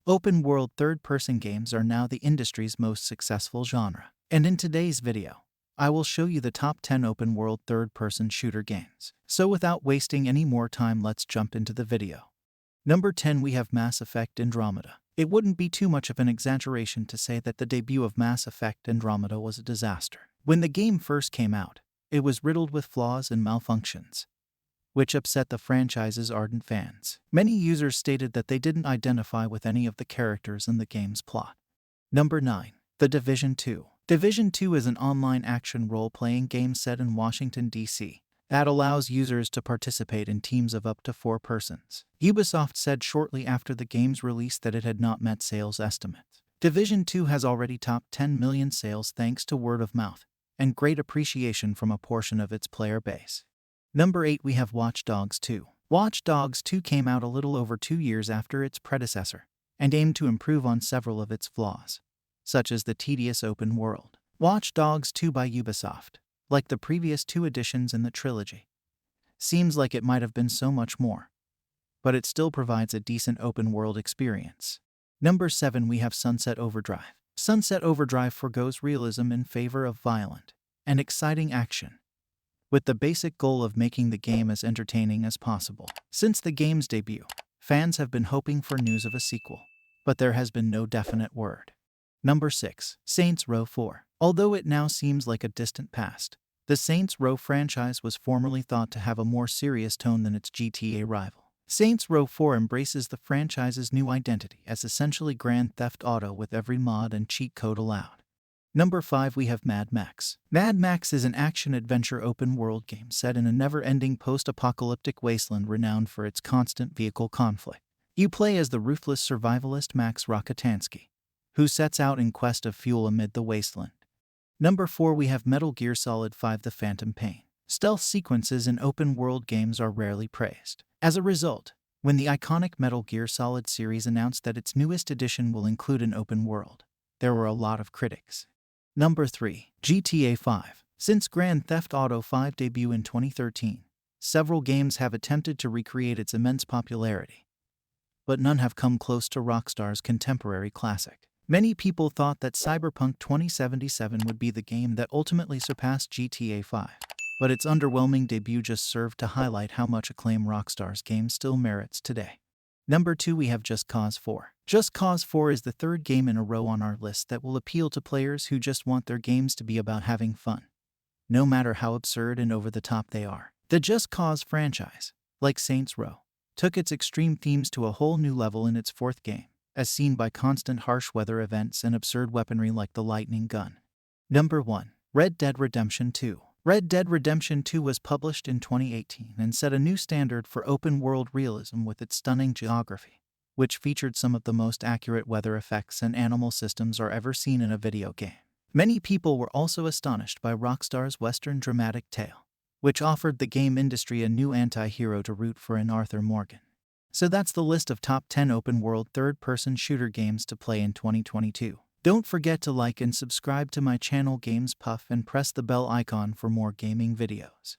Open-world third-person games are now the industry's most successful genre. And in today's video, I will show you the top 10 open-world third-person shooter games. So without wasting any more time, let's jump into the video. Number 10, we have Mass Effect Andromeda. It wouldn't be too much of an exaggeration to say that the debut of Mass Effect Andromeda was a disaster. When the game first came out, it was riddled with flaws and malfunctions, which upset the franchise's ardent fans. Many users stated that they didn't identify with any of the characters in the game's plot. Number 9. The Division 2. Division 2 is an online action role-playing game set in Washington, D.C. that allows users to participate in teams of up to 4 persons. Ubisoft said shortly after the game's release that it had not met sales estimates. Division 2 has already topped 10 million sales thanks to word of mouth and great appreciation from a portion of its player base. Number 8, we have Watch Dogs 2. Watch Dogs 2 came out a little over 2 years after its predecessor and aimed to improve on several of its flaws, such as the tedious open world. Watch Dogs 2 by Ubisoft, like the previous 2 editions in the trilogy, seems like it might have been so much more, but it still provides a decent open world experience. Number 7, we have Sunset Overdrive. Sunset Overdrive forgoes realism in favor of violent and exciting action, with the basic goal of making the game as entertaining as possible. Since the game's debut, fans have been hoping for news of a sequel, but there has been no definite word. Number 6. Saints Row 4. Although it now seems like a distant past, the Saints Row franchise was formerly thought to have a more serious tone than its GTA rival. Saints Row 4 embraces the franchise's new identity as essentially Grand Theft Auto with every mod and cheat code allowed. Number 5, we have Mad Max. Mad Max is an action-adventure open-world game set in a never-ending post-apocalyptic wasteland renowned for its constant vehicle conflict. You play as the ruthless survivalist Max Rokitansky, who sets out in quest of fuel amid the wasteland. Number 4, we have Metal Gear Solid 5: The Phantom Pain. Stealth sequences in open-world games are rarely praised. As a result, when the iconic Metal Gear Solid series announced that its newest edition will include an open world, there were a lot of critics. Number 3. GTA 5. Since Grand Theft Auto 5 debut in 2013, several games have attempted to recreate its immense popularity, but none have come close to Rockstar's contemporary classic. Many people thought that Cyberpunk 2077 would be the game that ultimately surpassed GTA 5, but its underwhelming debut just served to highlight how much acclaim Rockstar's game still merits today. Number 2, we have Just Cause 4. Just Cause 4 is the third game in a row on our list that will appeal to players who just want their games to be about having fun, no matter how absurd and over the top they are. The Just Cause franchise, like Saints Row, took its extreme themes to a whole new level in its 4th game, as seen by constant harsh weather events and absurd weaponry like the lightning gun. Number 1. Red Dead Redemption 2. Red Dead Redemption 2 was published in 2018 and set a new standard for open-world realism with its stunning geography, which featured some of the most accurate weather effects and animal systems are ever seen in a video game. Many people were also astonished by Rockstar's Western dramatic tale, which offered the game industry a new anti-hero to root for in Arthur Morgan. So that's the list of top 10 open-world third-person shooter games to play in 2022. Don't forget to like and subscribe to my channel Games Puff and press the bell icon for more gaming videos.